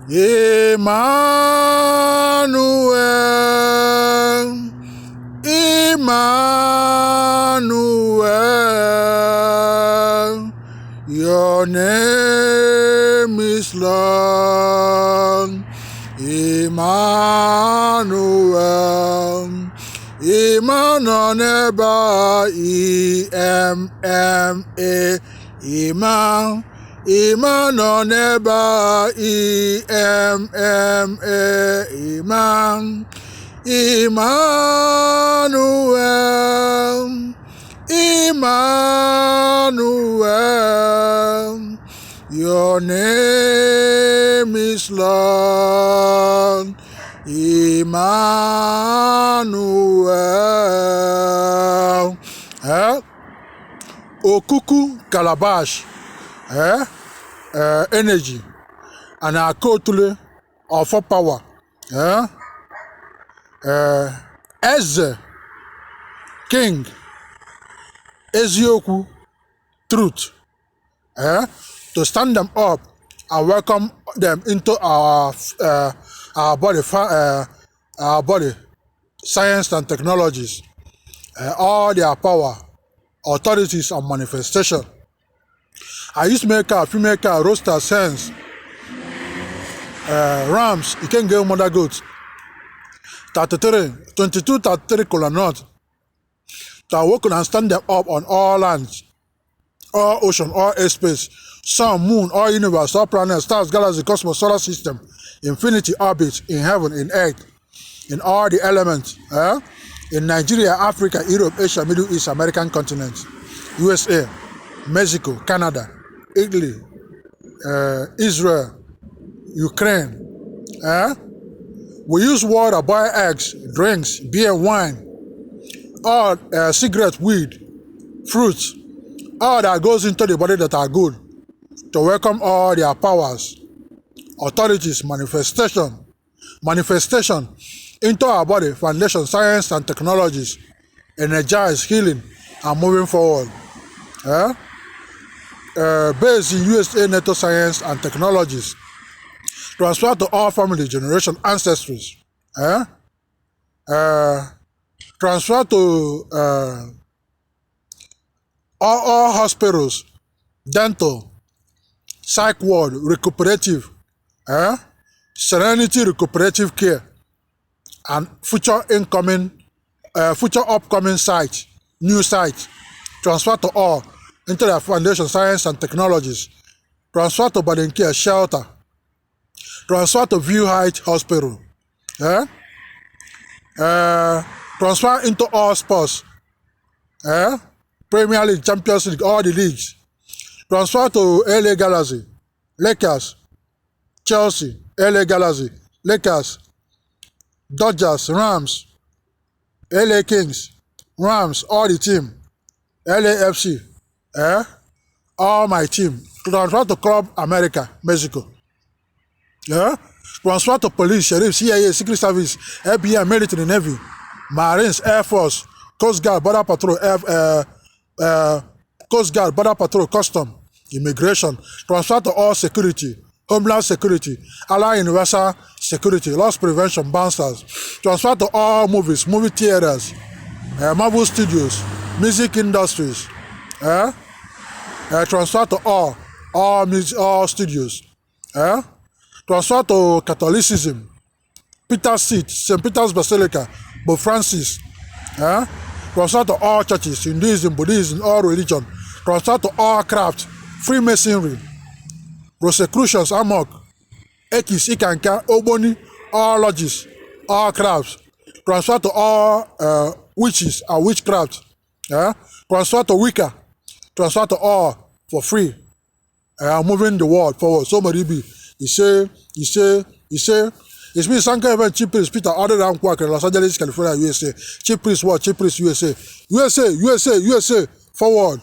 Emmanuel, Emmanuel, your name is Lord. Emmanuel, Emmanuel, neba, E-M-M-A, Emmanuel. Emmanuel, neba, E-M-M-A, Emmanuel, Emmanuel, Emmanuel, your name is Lord, Emmanuel. Okuku, Calabash, energy, and Akaotule of power. King, Eziokwu, truth. To stand them up and welcome them into our body, science and technologies, all their power, authorities and manifestation. I used to make a female car, roaster, hens, rams, you can get mother goats, 22-33 colonels, to awaken and stand them up on all lands, all ocean, all airspace, sun, moon, all universe, all planets, stars, galaxy, cosmos, solar system, infinity, orbit, in heaven, in earth, in all the elements, in Nigeria, Africa, Europe, Asia, Middle East, American continent, USA, Mexico, Canada, Italy, Israel, Ukraine. We use water, boil eggs, drinks, beer, wine, all cigarette, weed, fruits, all that goes into the body that are good, to welcome all their powers, authorities, manifestation into our body, foundation, science and technologies, energize, healing, and moving forward. Based in USA NATO science and technologies, transfer to all family, generation, ancestries, transfer to all hospitals, dental, psych ward, recuperative, serenity recuperative care, and future upcoming sites, new sites, transfer to all into their foundation, science and technologies, transfer to Badenkia shelter, transfer to View Heights Hospital, transfer into all sports, Premier League, Champions League, all the leagues, transfer to LA Galaxy, Lakers, Chelsea, LA Galaxy, Lakers, Dodgers, Rams, LA Kings, Rams, all the team, LAFC, all my team, transfer to Club America, Mexico, transfer to police, sheriff, CIA, Secret Service, FBI, military, Navy, Marines, Air Force, Coast Guard, Border Patrol, Coast Guard, Border Patrol, Custom, Immigration, transfer to all security, Homeland Security, Allied Universal Security, Loss Prevention, Bouncers, transfer to all movies, movie theaters, Marvel Studios, music industries, transfer to all studios, transfer to Catholicism, Peter's Seat, St. Peter's Basilica, Pope Francis, transfer to all churches, Hinduism, Buddhism, all religion, transfer to all craft, Freemasonry, Rosicrucians, Amok, Ekis, Ikanka, Oboni, all lodges, all crafts, transfer to all witches and witchcraft, transfer to Wicca, transfer to all for free, moving the world forward. Somebody be, he say, it's me, Sanko, event, Chiefpriest, Peter, Odira, Nkwuaku, Los Angeles, California, USA. Chiefpriest what? Chiefpriest, USA. USA, forward.